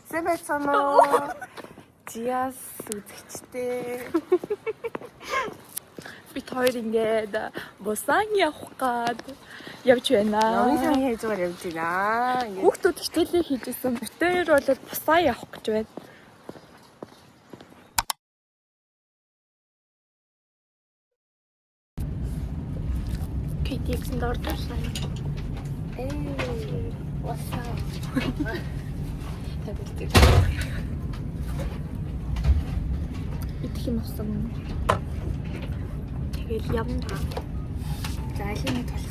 Сэбэцано. Жиас үзэгчтэй. Бид хоёр ингээд бусан явах гээд явж байна. Номын сан хийж байгаа явж байна. Хүүхдүүд хичээлээ хийжсэн. Битээр бол бусаа явах гэж байна. KTX-д орж ирсэн. What's up? Тэгэлтэй. Идэх юм авсан. Тэгэл явна. За алины толох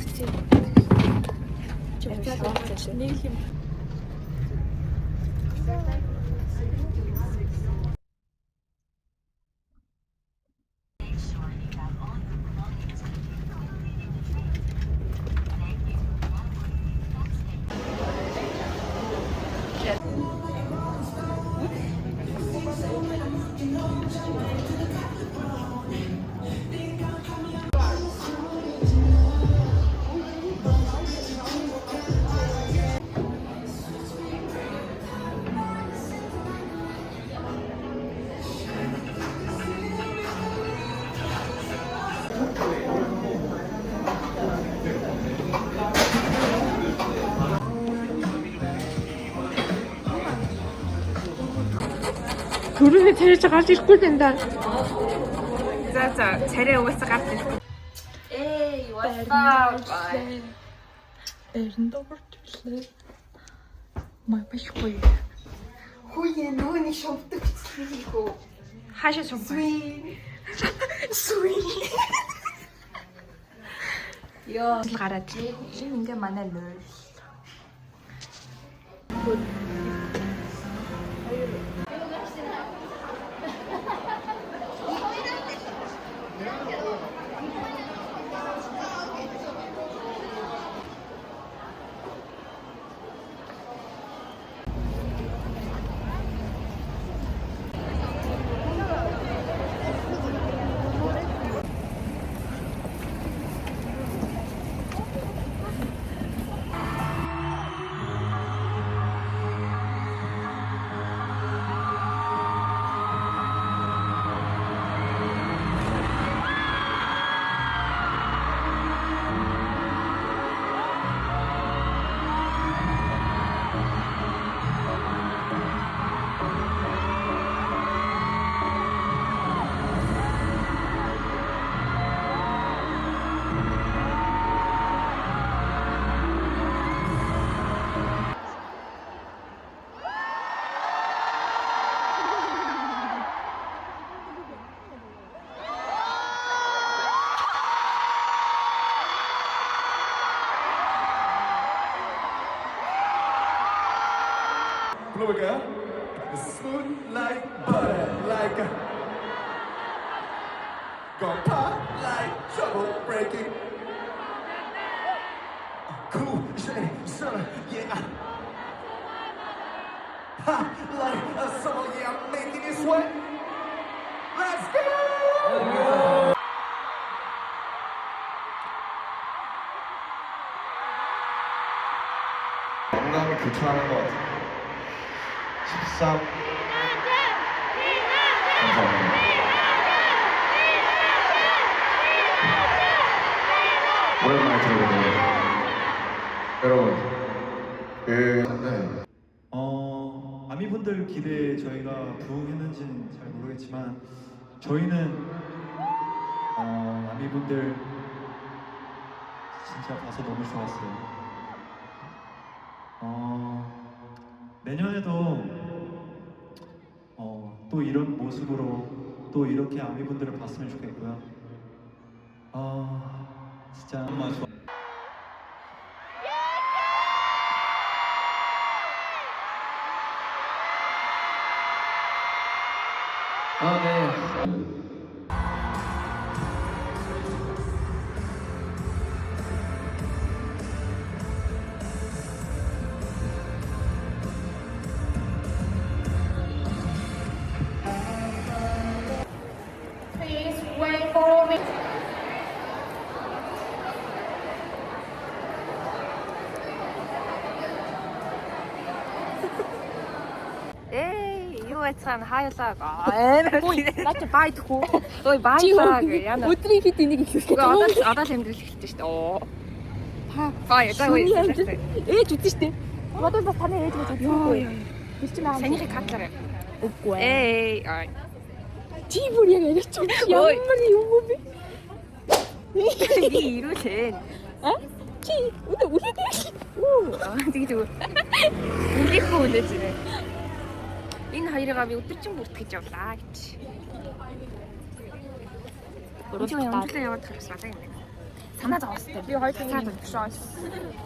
чи. Нэг юм. Түрүүний царайч гарч ирэхгүй юм да. За царай угаасаа гарч ирсэн. What's up? Эрен дөрөвчлээ. Май байхгүй. Хүйе нөгөөний шовдөг хийхүү. Хаашаа сумсвэ. Сүи. Яа, гараад. Жин ингээ манай нөл. 불러볼까요? Smooth like butter, like a gon' pop like trouble breaking. Cool shade summer, yeah. Hot like a summer, yeah. I'm making it sweat. Let's go. 건강이 교차하는 것 같아요. 13 감사합니다. 오랜만에 들어보네요. 여러분 아미분들 기대에 저희가 부응했는지는 잘 모르겠지만 저희는 아미분들 진짜 봐서 너무 좋았어요. 내년에도 또 이런 모습으로 또 이렇게 아미분들을 봤으면 좋겠고요. 진짜 정말 좋아. 네. байцгаана хайлаа. Наач байдгүй. Ой байлаа гэ. Яна. Өдрийн хэд энийг ихлэх гэж Одоо л амьдрал эхэлж штэ. Оо. Баа яа ой. ээж үдэн штэ. Бодвол бас таны ээж гэж үгүй. Тэр чинь аа. Санийхыг хатлаа. Үгүй. Ай. Чи бүр яг яриач юм. Ямар юм бэ? Би ирүүлээ. Чи үлээдэй. Тэгж үү. Үлээхгүй үлээж ирээ. Энэ хоёроо би өдөржин бүртгэж явлаа гэж. Чи өнөрлөө яваад харсаа юм. Санаа зовоостой. Би хоёр цагаар төвшөөс.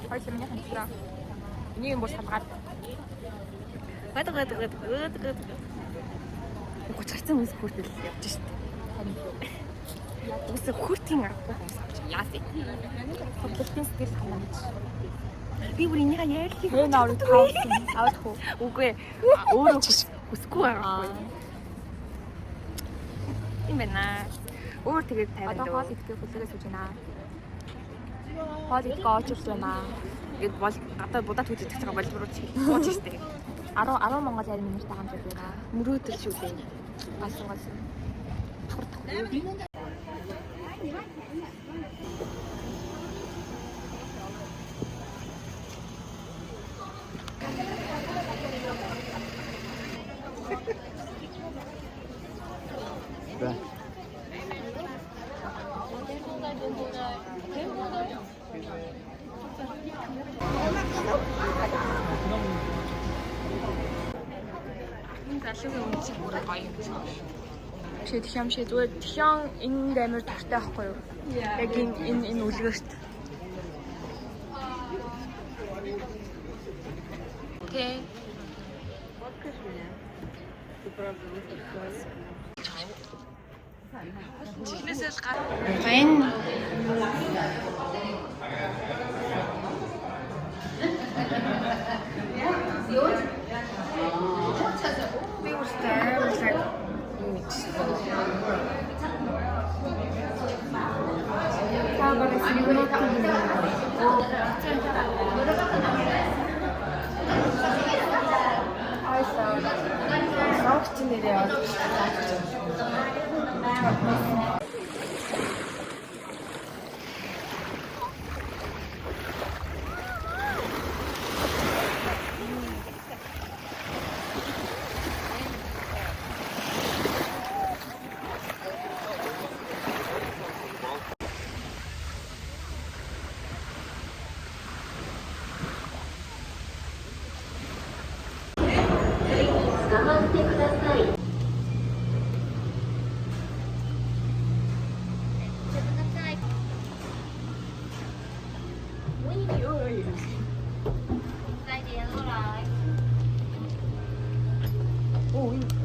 Хоёр цагийн хамтраа. Энийг юм бол салгаад. Гадаг. Гоцгацсан үс хүртэл явж штт. Үс хүртийн аргагүй хүмүүс авч яасыг. Тоглолтын сэтгэл ханаач. Би бүр энийг яарлаа. Энэ орог таарсан. Авах уу? Үгүй. Өөрөө хүсэхгүй байгаа. Юм байна. Өөр тэгээд тавиад. Одоо хоол идэхгүй хүлээгээ сууж байна. Хоол идэхгүй очирч байна. Гэт бол гадаа будаа түүж идэх байгаа болборууд сууж штэ. 10 Монгол харин минутаа хамж байна. Мөрөөдөл шүү дээ. Асуугаас. Залуугийн үнцэг бүр гоё юм шиг. Шид хям шид зүгээр тхиан энэ амар дуртай байхгүй юу? Яг энэ үлгэрт. Окей. Чинээсээ гар. Энэ би үстэй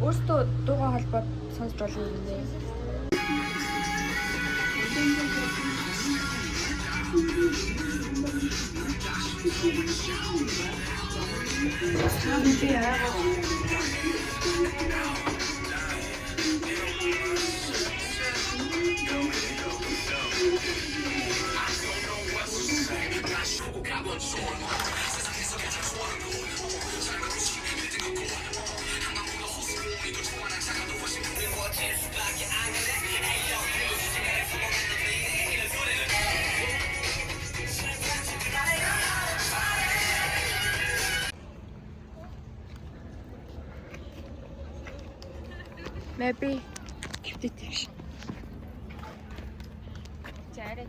Өөртөө дуугаа холбоод сонсож болно юм нэ. Maybe Хэвтэж. жарэ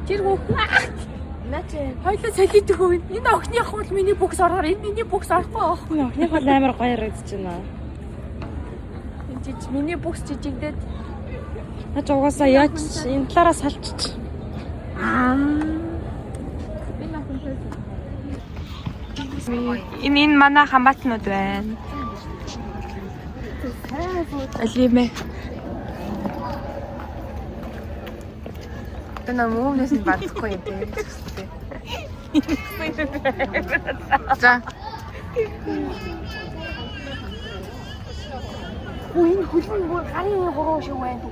Тэргүү. Наач хоёлоо солиод өгөө. Энэ охиных бол миний бокс ороор энэ миний бокс орохгүй аахгүй. Охиных бол амар гоё харагдаж байна. Энэ жиж миний бокс жижигдээд Наач угаасаа яач энэ талаараа салчиж. Энэ манай хамаатнууд байна. Алимэ. Тэна мөөнөөс нь бадахгүй юм тийм. За. энэ хөлн гарын гурав шиг байна.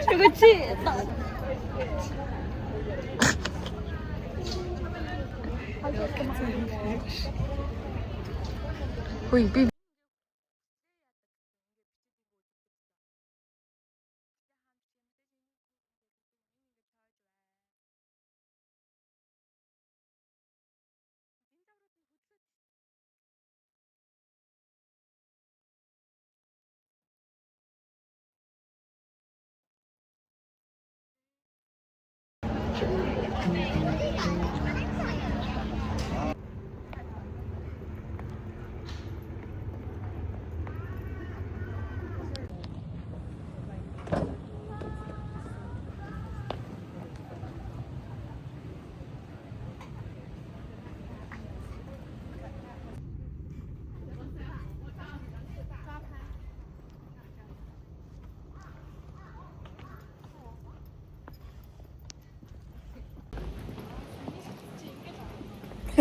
그렇지. Ой, би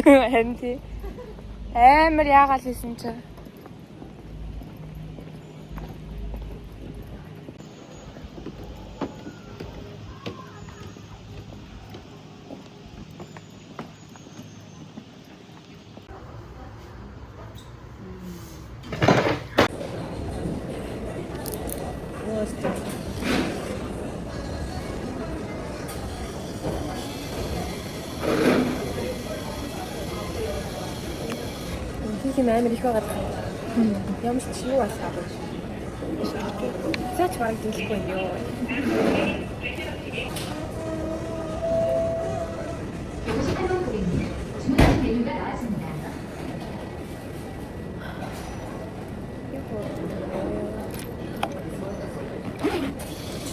Харин тий. Амар яагаал хийсэн чи. Тийм амар их байгаа. Ямар ч юу болоо. Заач бараг дэлэхгүй юм ёо.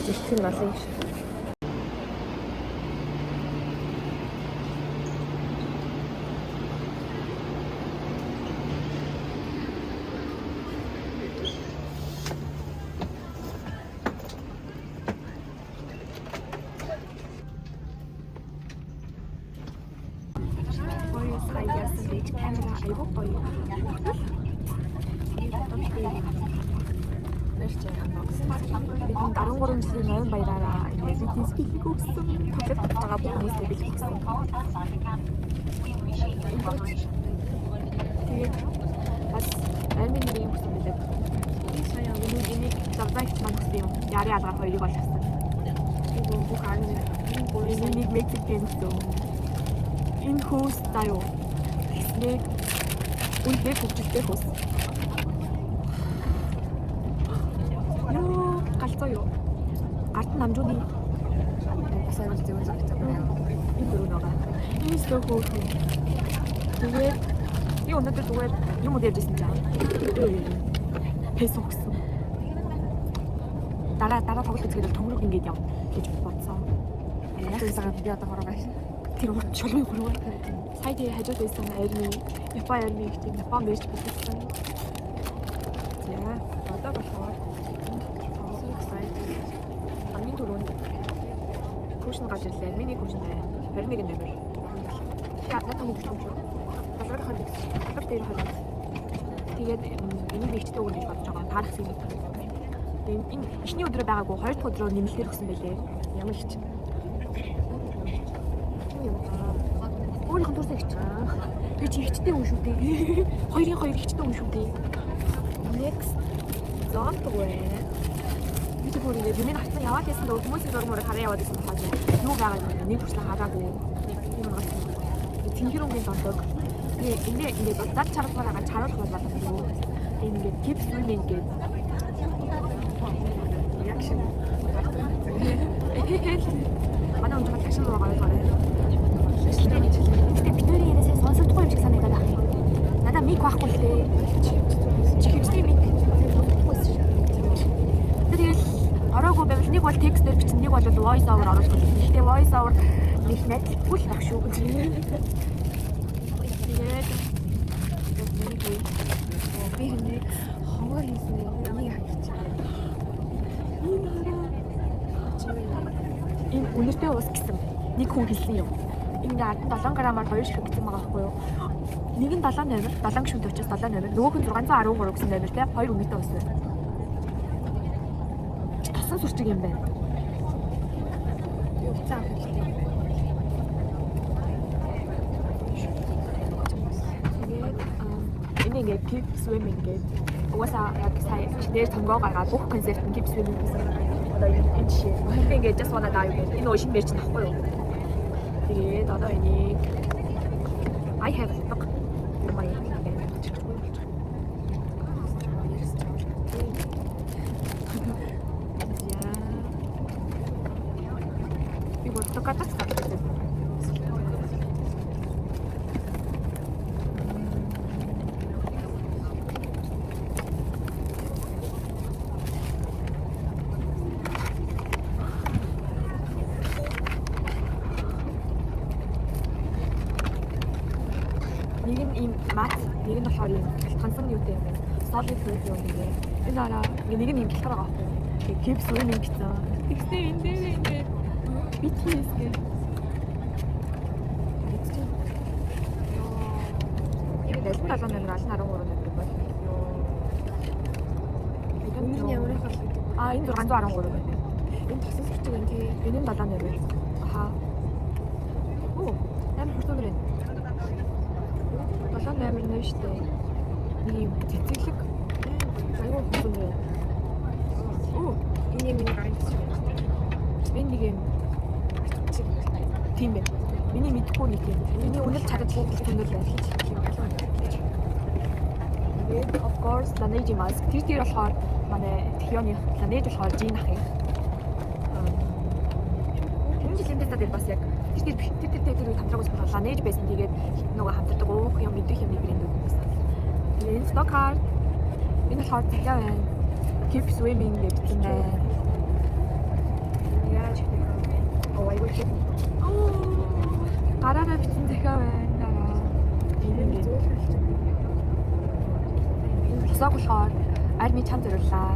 Чичтэй насаа их. Бид 13 жилийн ноён баяраараа бидний спикийг өгсөн. Тоглож байгаа хүмүүстэй бэлтгэсэн. Тэгээд бас амин юм өгсөн билээ. Сая энийг завдагч маань өгсөн юм. Яри алгаар хоёрыг болгосон. Энэ бүх амин энийг Мексикэн өгсөн. Энэ хөөс таяо. Нэг үнэхээр хөвчлөлтэй хөөс. галзуу. Ард нь намжууны асаар зөв зөв байна. Энэ дөрөв байгаа. Энэ стохоо. Тэгээд би өнөөдөр зүгээр юм уу ярьжсэн чинь. Пэс өгсөн. Дараа тоглох үзэхээр төмрөг ингэж яв гэж бодсон. Яасан би одоо хороо гаш. Тэр урд шулмын хөрөв. Сая тий хажууд байсан арми Япон арми их тийм Япон байж бичсэн. Яа, одоо болохоор хамгийн түрүүнд кушн гарч ирлээ. Миний кушн байна. 21 нэмэр. Надад нэг юм шүү. Газар хахад газар дээр хахад. Тэгээд энэ нэгчтэй өгнө гэж бодож байгаа. Таарах юм. Тэгээд энэ эхний өдрөө байгаагүй 2 дахь өдрөө нэмэлтээр өгсөн байлээ. Ямар их ч. Өөрийнх нь төрсөн гэж. Би чи ихчтэй хүн шүү дээ. Хоёрын ихчтэй хүн шүү дээ. Next зоотгүй. Би бүрээ миний хатсан яваад байсан дөө хүмүүсийн зурмаар хараа яваад байсан байна. Юу байгаа юм нэг хүчлээ хараагүй. Тийм байна. Тэнхэрүүгийн дондог. Тэгээ ингээд зад чаргалгаа чаруулах болоод байна. Ингээд гипс үйл ингээд. Реакшн. Манай өндөр реакшн байгаа байна. Бидний яриасаа сонсогдохгүй юм шиг санагдаад байна. Надаа мик байхгүй л дээ. Чихчтэй мик. Тэгээд ороогүй байвал нэг бол текстээр бичсэн, нэг бол voice over оруулах гэсэн. Гэхдээ voice over нэг найдахгүй л баг шүү. Тэгээд би нэг ховор хийсэн юм хайчих. Энэ үнэртэй ус гэсэн нэг хүн хэлсэн юм. Ингээд 7 грамаар 2 шиг гэсэн байгаа байхгүй юу? Нэг нь 7 номер, 7 гишүүнтэй учраас 7 номер, нөгөөх нь 613 гэсэн номер те 2 үнэтэй ус байна. тасан сүрчиг юм байна. Юу цаах хэрэгтэй. Тэгээд энэ ингээд keep swimming гэдэг. Угаасаа яг сая нэр томгоо гаргаад бүх концепт нь keep swimming гэсэн. Одоо энэ жишээ. Би ингээд just wanna dive гэдэг. Энэ ушин мэрч нахгүй юу? Тэгээд одоо энийг I have stuck in my head. Би вот только так сказать. Нэг нь ийм мат, нэг нь болохоор ийм ганцхан юутэй юм байна. Solid food юм байна. Энэ араа нэг нь ийм гэлтэр байгаа байхгүй. Тэгээ keep swimming гэсэн. Тэгсэн энэ дээр ингээд BTS гэх. Энэ дэлгэн 7 номер аль 13 номер байна. Өмнө нь ямар их бол Энэ 613 байна. энэ тасан сүрчиг энэ тий. Энэ нь 7 номер. Аха. Оо, амар хурдан байна. 7 номер нэ штэ. Ийм цэцэглэг. Аюу хурдан байна. Оо, энэ юм гарын гэсэн. энэ нэг юм тийм байна. Миний мэдхгүй нэг юм. Миний үнэл чадаж хийх зүйл байна. Тэгээд of course Laneige mask. Тэр болохоор манай Тхёны Laneige болохоор Jin ах юм. Энэ жилийн дээр бас яг тэр үе хамтраагаас болохоор Laneige байсан. Тэгээд нөгөө хамтардаг өөх юм мэдэх юм брэнд байсан. Тэгээд энэ stock card энэ болохоор захиа байна. Keep swimming гэсэн байна. Яаж хийх вэ? Oh, I wish. Гараараа бичсэн захиа байна. Энэ зүйл Босоог болохоор арми чам зориуллаа.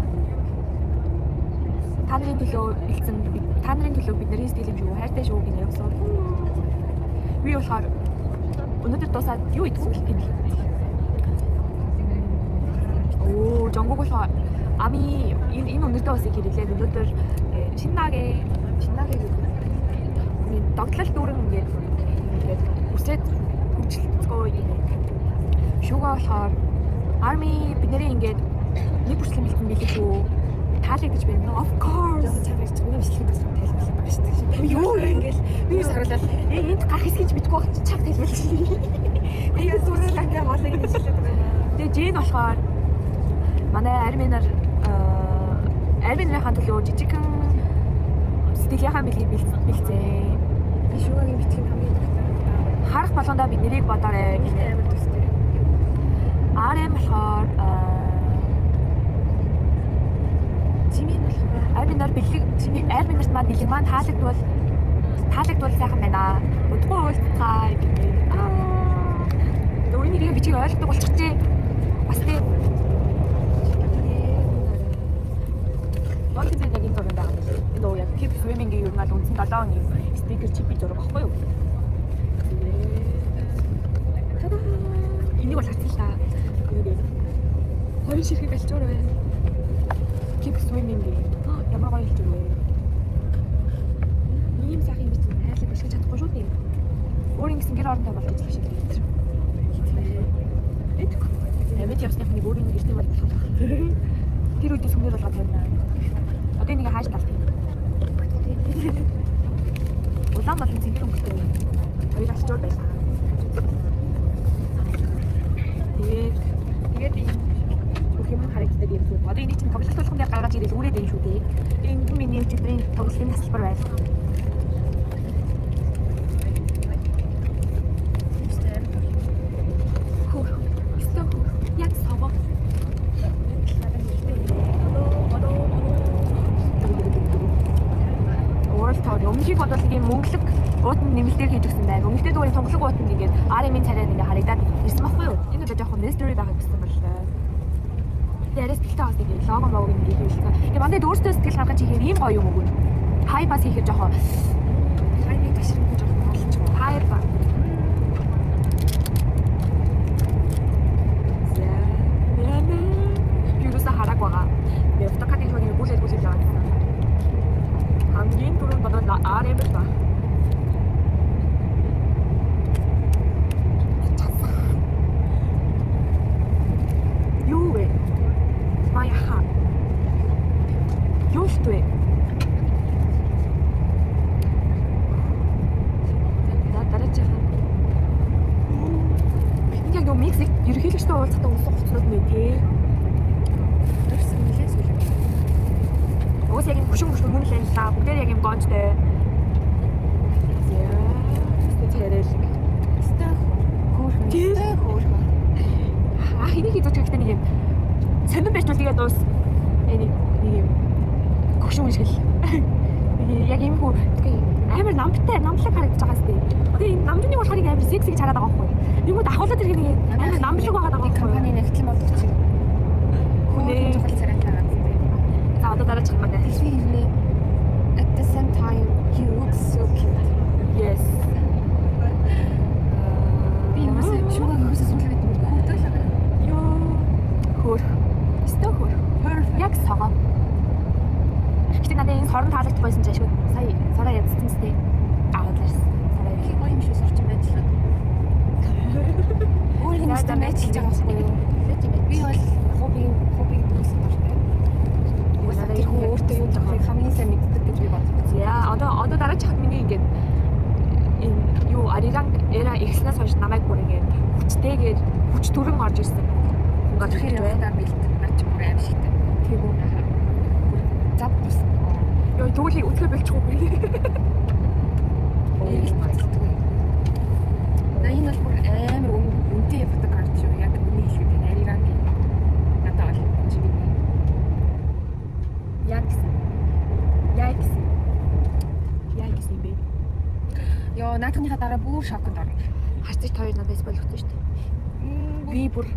Та нарын төлөө бидний сэтгэл юм шүү, хайртай шүү гэж явсан. Би болохоор өнөөдөр дуусаад юу идэх вэ гэх юм. Оо, Жонгог болохоор ами энэ өнөөдөр бас ирэхлээр өнөөдөр шинаагээ догтлол дүүрэн ингээд үсээд хөгжөлцгөө юм. Шугаа болохоор арми бидний ингээд нэг бүрчлэн бэлтэн билээ шүү. Таалагдаж байна. Of course. чамайг зөвхөн бичлэг гэсэн тайлбарласан байна шүү дээ. Би юу ингээл би саруулаад энд гарах хэсгийг мэдгүй байх чаг тайлбарласан. Би зүгээр ингээ хоолыг хэлээд байна. Тэгээ Жин болохоор манай арминрийн төлөө жижигхэн сэтгэлийнхаа бэлгийг бэлцээ. Би шуугагийн битгэн хамгийн дуртай. Харах болгондоо бид нэрийг бодоорой. Амар төстэй. RM болохоор Жимийн болохоор арминаар арминарт маань бэлэг маань таалагдвал сайхан байна. Өдгөө уулзцаа гэдэг. Өөрийн нэрийг бичиг ойлгодог болчихжээ. Бас тийм Бонтын яг энэ зураг байгаа юм. Энэ уу яг keep swimming-ийн юу нэл үнсэн 7 оны стикер чип зураг баггүй юу? Тада. Энийг бол хацлаа. Хоёр ширхэг алчуур байна. Keep swimming-ийн. Ямар гоё хэлж өгөө. Ийм сайхан биз хайрлаг бишгэж чадахгүй шүү дээ. Өөрийн гэсэн гэр оронтой болох гэж биш дээ. Эдг. Эмэт явсных нэг өөрийн гэртээ бол болох. Тэр үедээ сүмээр болгоод байна. Одоо нэг хааш талт. Улаан болон цэвэр өнгөтэй. Хоёр алчуур байсан. Тэгээд бүх юм харагддаг юм шүү. Одоо энийг чинь тоглолт болгоом дээр гаргаж ирэл үрээд байна шүү дээ. Энэ миний өчигдрийн тоглолтын тасалбар байна. Яг саваа. Өмнөхийн бодвол ийм мөнгөлөг ууданд нэмэлтээр хийж өгсөн байна. Өмнөдөө дүүрийн тунгалаг ууданд ингээд RM-ийн царайд ингээд харагдаад ирсэн байхгүй юу? Энэ удаа жоохон mystery байгаа гэсэн боллоо. Дээрээс бэлтээ хаас нэг лого мог ингээд хийлсэн. Тэгээ мандад өөртөө сэтгэл гаргаж ихээр ийм гоё юм уу? Хай бас хийхээр жоохон хайрыг ташрах жоохон болчихоо. хайр ба. Юуса хараг байгаа. Би автокадын түүний бүлээл яваад. вэ? Дараачихаа. Яг нөгөө Мексик ерөнхийлөгчтэй уулзахтаа уусан хуцнууд нэ тий. Тэрсэн нэлээд зүйл. Уус яг юм хөшин хөшин хүн л байлаа. Бүгдээр яг юм гонжтой. Яа. Тэрээл. Стах хөөрхөн. Тий. Стах хөөрхөн. Ах энийг хийж үзэхдээ нэг юм сонирн байж бол тэгээд дуус. Нэг юм хөшин хүн шиг л. Яг юм хөө амар намтай намлаг харагдаж байгаа сте. Одоо энэ намжны болохоор амар секси гэж хараад байгаа байхгүй. Нэгмүүд ахуулаад ирэх нэг амар намлаг байгаа даа байхгүй. Компани нэгтлэн болдог чинь. Хүнээ Чухал царайтай байгаа зү. за одоо дараачих юм байна. Хэлхий хэлнэ. At the same time you look so cute. Yes. Би юусаа шугаг юусаа сүлээд хөөдөг л. Ёо. Хөр. Стоо хөр. Яг сага. Гэтэ надад энэ хорон таалагдах байсан ч ашгүй. Сая сараа ядсан сте. Аадлаас. Сараа Их гоё юм шиг сурч байдлаа. Өөр юм шиг мэдлж байгаа байхгүй юу? Би бол хоббиг дүүсэн дуртай. надад Тэр хүн өөртөө юу тавхыг хамгийн сайн мэддэг гэж би бодсон. яа одоо дараачихад миний ингээд энэ юу ариранг эра ихснээс хойш намайг бүр ингээд хүчтэйгээр хүч төрөн орж ирсэн. Ингээд Тэр тэгэхээр явахдаа бэлддэг нач бүр аим шигтэй. тийм үү. Зав бус. Ёо төгөлийг өтгөө бэлчихгүй. На энэ бол бүр амар үнэтэй фотокарт шүү. Яг үний хэлбэр энэ арирангийн надад бол жиний. Яг гэсэн бэ. Йоо, наадхныхаа дараа бүр шоконд орно. Харцаж тоо надаас болгосон шүү дээ. Би бүр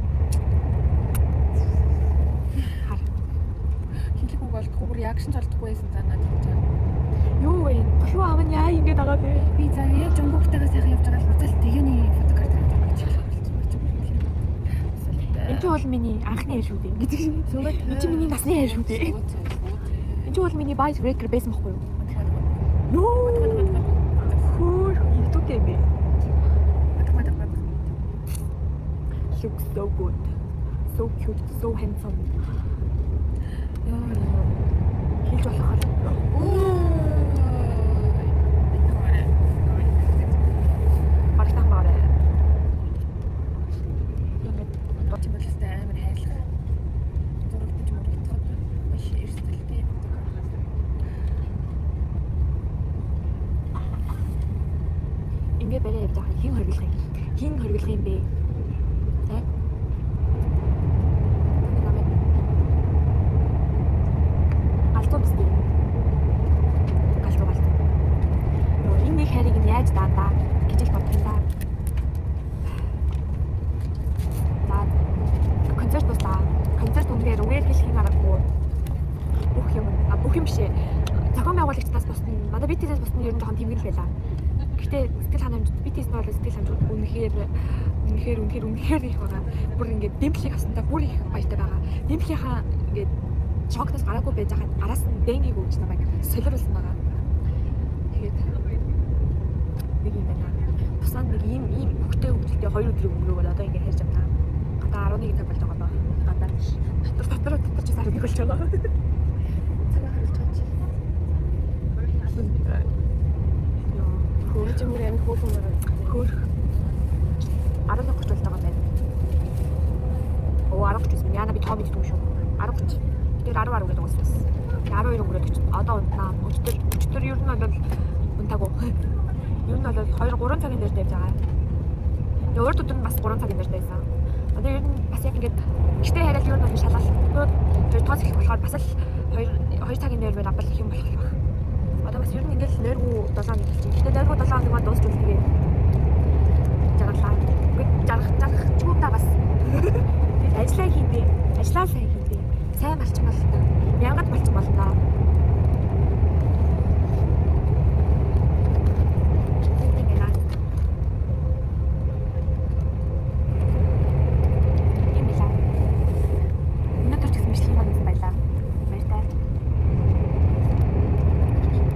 Хэлэх үг бол бүр ягшин болдохгүй байсан занаа гэж байна. юу вэ? Юу аав нь яа ингэж байгаа бэ? Би за яг жомбогтойгоо сайхан явж байгаа л буцаал тэгээний фотокарт авдаг гэж хэлсэн. Энд бол миний анхны аир шүү дээ. Гэдэг шиг. Энд чинь миний насны аир шүү дээ. Энд бол миний vice breaker байсан байхгүй юу? Нөө. Хөр хитүүтэй бэ. Looks so good. So cute, so handsome. Хэлж болохоор. Барахтан бараа. Батимэлтэй амар хайлах. Зурагтаж мөрөгдөхөд маш эрсдэлтэй. Ингээ барай явж байгаа хин хоригдох юм. Хин хоригдох юм бэ? Тэ? Алтуу биз дээ. Алтуу. Энэ нэг хайрыг нь яаж даандаа гэж л бодсон да. Концерт боллоо. Концерт үнээр үгээр хэлхийн аргагүй. Бүх юм бишээ. Зохион байгуулагчдаас босна. Манай BTS-ээс босна ер нь жоохон тэмгэл байлаа. Гэхдээ сэтгэл ханамж BTS нь бол сэтгэл ханамж үнэхээр их байгаа. Бүр ингээд дэмплийг авсандаа бүр их баяртай байгаа. Дэмплийнхаа ингээд шокнаас гараагүй байж хаад араас нь дэнгийг өгч намайг солиулсан байгаа. Тэгээд нэг юм байна. Тусаад нэг ийм хөвгтэй хөвгөлтэй 2 өдрийн өнгөрөөгөө одоо ингээд хайж байна. Одоо 11 цаг болж байгаа ба. Гадаа дотор ч сар нэг болж байгаа. Цагаа харуулж байгаа чи. Хөөж мөр амин хөөхөн байгаа. Хөөх 11 болж байгаа юм байна. Оо 10 гэж байна. Яна би тоо мэддэг юм шүү. 10 гэж. Тэр 10 гэдэг уусаас. 12 өнгөрөөд гэж. Одоо унтнаа. Өчтөр ер нь бол унтаагүй. Ер нь бол 2-3 цагийн дээр тавьж байгаа. Өөр өдөр нь бас 3 цагийн дээр тавьсан. Одоо ер нь бас яг ингээд гэртээ хараад ер нь бол шалгалт. Тэр тоос их болохоор бас л 2 цагийн дээр авбал их юм болох юм байна. Одоо бас ер нь ингээд нойргуу 7 хоног болж байна. Гэтэ нойргуу 7 хоног маань дуусчихвал тэгээ жаргалаа. Жаргах чуудаа бас ажиллаа хийдээ. Ажиллаа сайн хийдээ. Сайн малчин болно. Мянгад малчин болно.